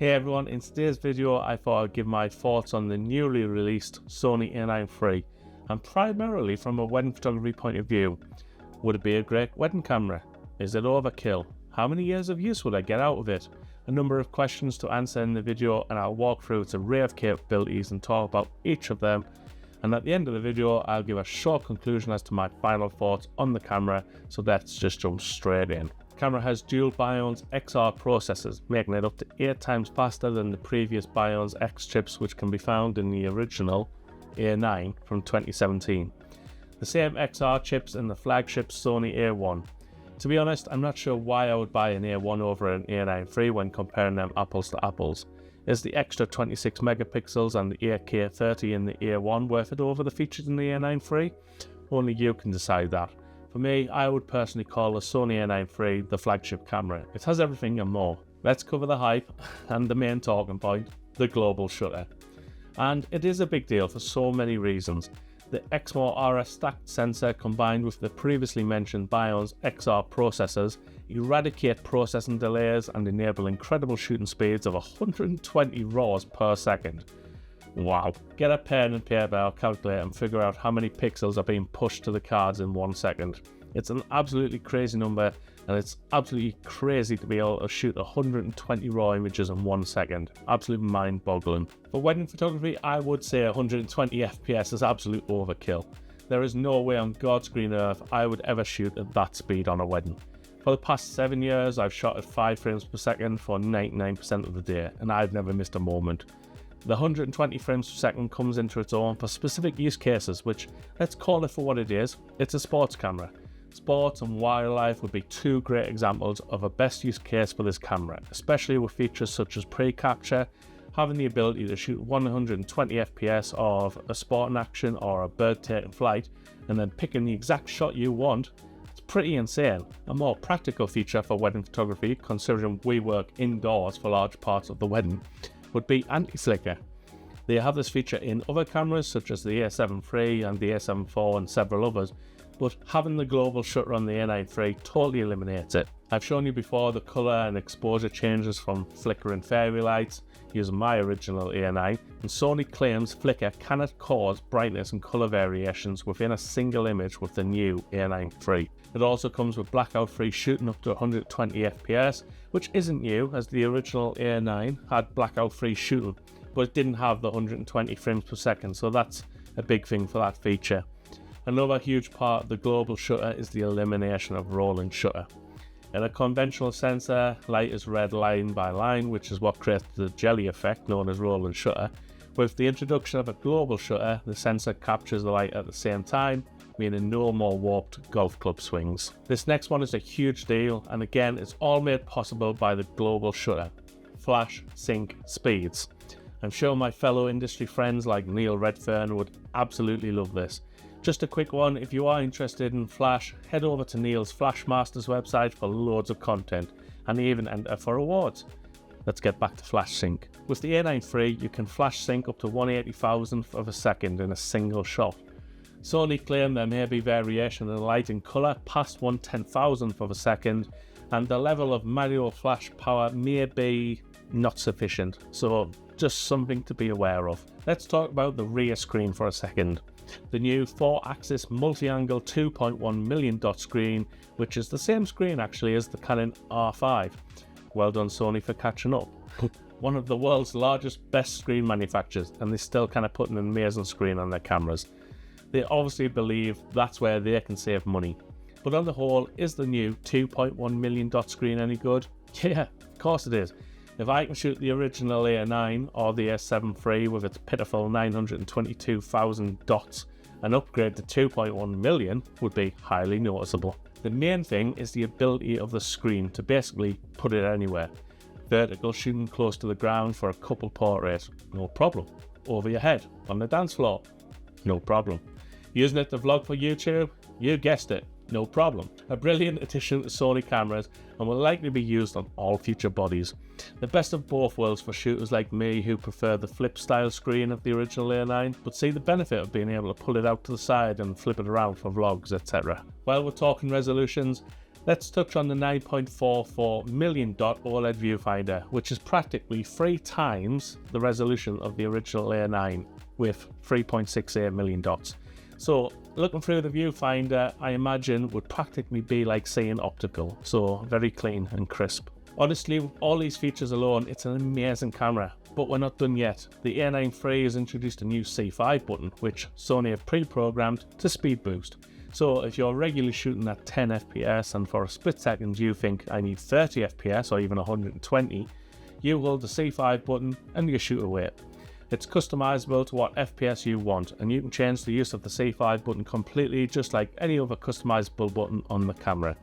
Hey everyone, in today's video I thought I'd give my thoughts on the newly released Sony A9III III, and primarily from a wedding photography point of view. Would it be a great wedding camera? Is it overkill? How many years of use would I get out of it? A number of questions to answer in the video, and I'll walk through its array of capabilities and talk about each of them. And at the end of the video I'll give a short conclusion as to my final thoughts on the camera, so let's just jump straight in. The camera has dual Bionz XR processors, making it up to 8 times faster than the previous Bionz X chips, which can be found in the original A9 from 2017. The same XR chips in the flagship Sony A1. To be honest, I'm not sure why I would buy an A1 over an A9III when comparing them apples to apples. Is the extra 26 megapixels and the 8K 30 in the A1 worth it over the features in the A9III? Only you can decide that. For me, I would personally call the Sony A9III the flagship camera. It has everything and more. Let's cover the hype and the main talking point, the global shutter. And it is a big deal for so many reasons. The Exmor RS stacked sensor combined with the previously mentioned Bionz XR processors eradicate processing delays and enable incredible shooting speeds of 120 RAWs per second. Wow. Get a pen and paper or calculator and figure out how many pixels are being pushed to the cards in 1 second. It's an absolutely crazy number, and it's absolutely crazy to be able to shoot 120 RAW images in 1 second. Absolutely mind-boggling. For wedding photography, I would say 120 FPS is absolute overkill. There is no way on God's green earth I would ever shoot at that speed on a wedding. For the past 7 years, I've shot at 5 frames per second for 99% of the day, and I've never missed a moment. The 120 frames per second comes into its own for specific use cases, which, let's call it for what it is, it's a sports camera. Sports and wildlife would be two great examples of a best use case for this camera, especially with features such as pre-capture, having the ability to shoot 120 FPS of a sport in action or a bird taking flight, and then picking the exact shot you want. It's pretty insane. A more practical feature for wedding photography, considering we work indoors for large parts of the wedding, would be anti-flicker. They have this feature in other cameras such as the A7 III and the A7 IV and several others, but having the global shutter on the A9III totally eliminates it. I've shown you before the colour and exposure changes from flickering fairy lights using my original A9, and Sony claims flicker cannot cause brightness and colour variations within a single image with the new A9III. It also comes with blackout-free shooting up to 120 FPS, which isn't new, as the original A9 had blackout-free shooting, but it didn't have the 120 frames per second, so that's a big thing for that feature. Another huge part of the global shutter is the elimination of rolling shutter. In a conventional sensor, light is read line by line, which is what creates the jelly effect known as rolling shutter. With the introduction of a global shutter, the sensor captures the light at the same time, meaning no more warped golf club swings. This next one is a huge deal, and again it's all made possible by the global shutter. Flash sync speeds. I'm sure my fellow industry friends like Neil Redfern would absolutely love this. Just a quick one, if you are interested in Flash, head over to Neil's Flash Masters website for loads of content, and even enter for awards. Let's get back to Flash Sync. With the A9III, you can Flash Sync up to 1/80,000th of a second in a single shot. Sony claim there may be variation in light and colour past 1/10,000th of a second, and the level of manual flash power may be not sufficient, so just something to be aware of. Let's talk about the rear screen for a second. The new 4-axis multi-angle 2.1 million dot screen, which is the same screen actually as the Canon R5. Well done Sony for catching up. One of the world's largest best screen manufacturers, and they still kind of put an amazing screen on their cameras. They obviously believe that's where they can save money. But on the whole, is the new 2.1 million dot screen any good? Yeah, of course it is. If I can shoot the original A9 or the A7 III with its pitiful 922,000 dots, an upgrade to 2.1 million would be highly noticeable. The main thing is the ability of the screen to basically put it anywhere. Vertical shooting close to the ground for a couple portraits, no problem. Over your head, on the dance floor, no problem. Using it to vlog for YouTube? You guessed it, no problem. A brilliant addition to Sony cameras and will likely be used on all future bodies. The best of both worlds for shooters like me who prefer the flip style screen of the original A9 but see the benefit of being able to pull it out to the side and flip it around for vlogs, etc. While we're talking resolutions, Let's touch on the 9.44 million dot OLED viewfinder, which is practically 3 times the resolution of the original A9 with 3.68 million dots. So looking through the viewfinder, I imagine would practically be like seeing optical, so very clean and crisp. Honestly, with all these features alone, it's an amazing camera, but we're not done yet. The A9 III has introduced a new C5 button, which Sony have pre-programmed to speed boost. So if you're regularly shooting at 10 FPS and for a split second you think I need 30 FPS or even 120, you hold the C5 button and you shoot away. It's customizable to what FPS you want, and you can change the use of the C5 button completely just like any other customizable button on the camera.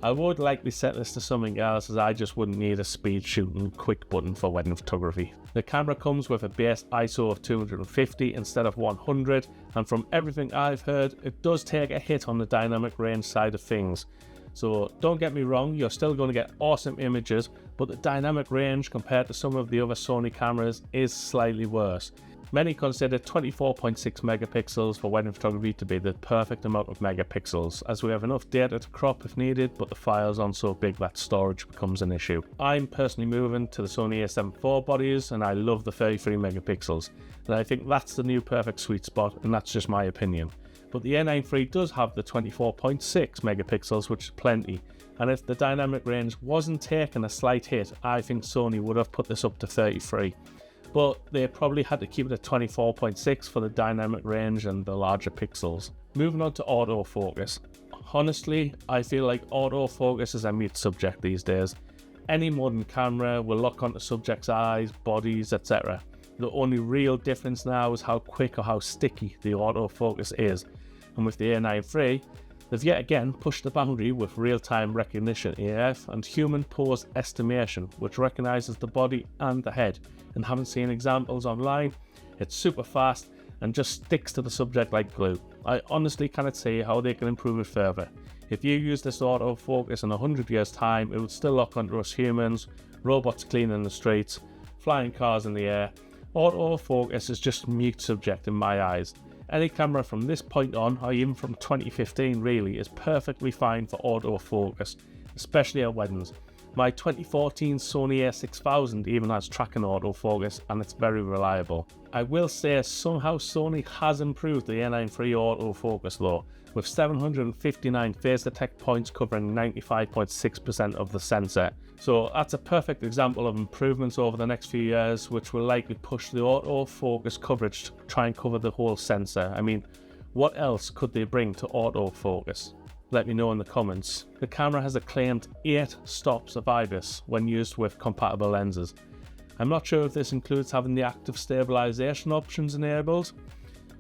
I would likely set this to something else, as I just wouldn't need a speed shooting quick button for wedding photography. The camera comes with a base ISO of 250 instead of 100, and from everything I've heard, it does take a hit on the dynamic range side of things. So don't get me wrong, you're still going to get awesome images, but the dynamic range compared to some of the other Sony cameras is slightly worse. Many consider 24.6 megapixels for wedding photography to be the perfect amount of megapixels, as we have enough data to crop if needed, but the files aren't so big that storage becomes an issue. I'm personally moving to the Sony A7 IV bodies, and I love the 33 megapixels, and I think that's the new perfect sweet spot, and that's just my opinion. But the A9 III does have the 24.6 megapixels, which is plenty, and if the dynamic range wasn't taking a slight hit, I think Sony would have put this up to 33. But they probably had to keep it at 24.6 for the dynamic range and the larger pixels. Moving on to autofocus. Honestly, I feel like autofocus is a mute subject these days. Any modern camera will lock onto subjects' eyes, bodies, etc. The only real difference now is how quick or how sticky the autofocus is. And with the A9 III, they've yet again pushed the boundary with real-time recognition AF and human pose estimation, which recognises the body and the head. And haven't seen examples online, it's super fast and just sticks to the subject like glue. I honestly cannot see how they can improve it further. If you use this autofocus in 100 years time, it would still lock onto us humans, robots cleaning the streets, flying cars in the air. Autofocus is just a mute subject in my eyes. Any camera from this point on, or even from 2015 really, is perfectly fine for autofocus, especially at weddings. My 2014 Sony A6000 even has tracking autofocus, and it's very reliable. I will say somehow Sony has improved the A9 III autofocus though, with 759 phase detect points covering 95.6% of the sensor. So that's a perfect example of improvements over the next few years, which will likely push the autofocus coverage to try and cover the whole sensor. I mean, what else could they bring to autofocus? Let me know in the comments. The camera has a claimed 8 stops of IBIS when used with compatible lenses. I'm not sure if this includes having the active stabilization options enabled.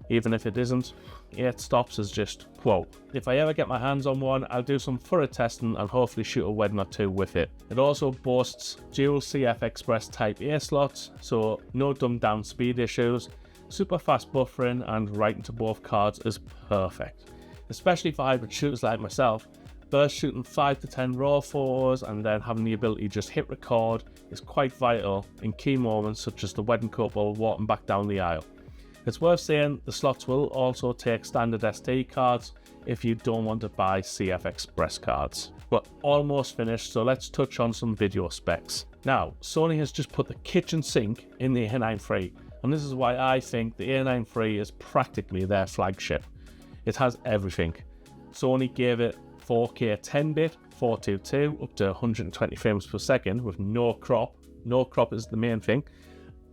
Even if it isn't, 8 stops is just whoa. If I ever get my hands on one, I'll do some thorough testing and hopefully shoot a wedding or two with it. It also boasts dual CF Express Type A slots, so no dumbed down speed issues. Super fast buffering and writing to both cards is perfect. Especially for hybrid shooters like myself, burst shooting 5 to 10 raw photos and then having the ability to just hit record is quite vital in key moments such as the wedding couple walking back down the aisle. It's worth saying the slots will also take standard SD cards if you don't want to buy CF Express cards. We're almost finished, so let's touch on some video specs. Now, Sony has just put the kitchen sink in the A9 III, and this is why I think the A9 III is practically their flagship. It has everything. Sony gave it 4K 10-bit, 422 up to 120 frames per second with no crop. No crop is the main thing.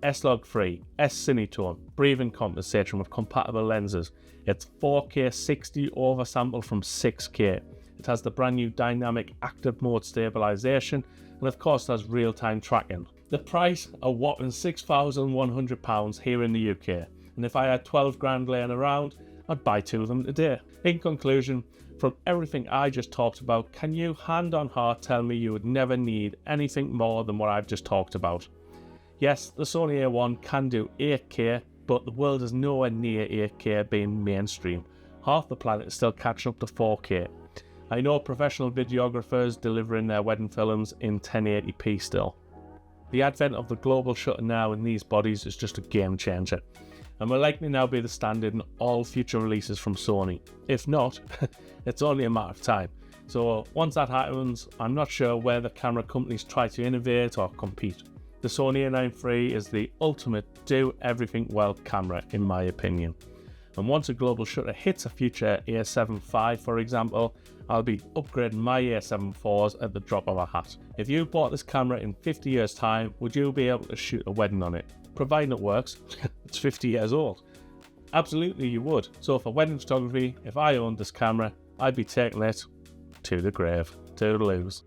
S-Log free, S-Cinetone, breathing compensation with compatible lenses. It's 4K 60 oversample from 6K. It has the brand new dynamic active mode stabilization, and of course it has real-time tracking. The price, a whopping £6,100 here in the UK, and if I had 12 grand laying around, I'd buy 2 of them today. In conclusion, from everything I just talked about, can you hand on heart tell me you would never need anything more than what I've just talked about? Yes, the Sony A1 can do 8K, but the world is nowhere near 8K being mainstream. Half the planet is still catching up to 4K. I know professional videographers delivering their wedding films in 1080p still. The advent of the global shutter now in these bodies is just a game changer, and will likely now be the standard in all future releases from Sony. If not, it's only a matter of time. So once that happens, I'm not sure whether camera companies try to innovate or compete. The Sony A9 III is the ultimate do everything well camera in my opinion. And once a global shutter hits a future A7 IV, for example, I'll be upgrading my A7 IVs at the drop of a hat. If you bought this camera in 50 years time, would you be able to shoot a wedding on it? Providing it works, it's 50 years old. Absolutely you would. So for wedding photography, if I owned this camera, I'd be taking it to the grave. Toodaloos.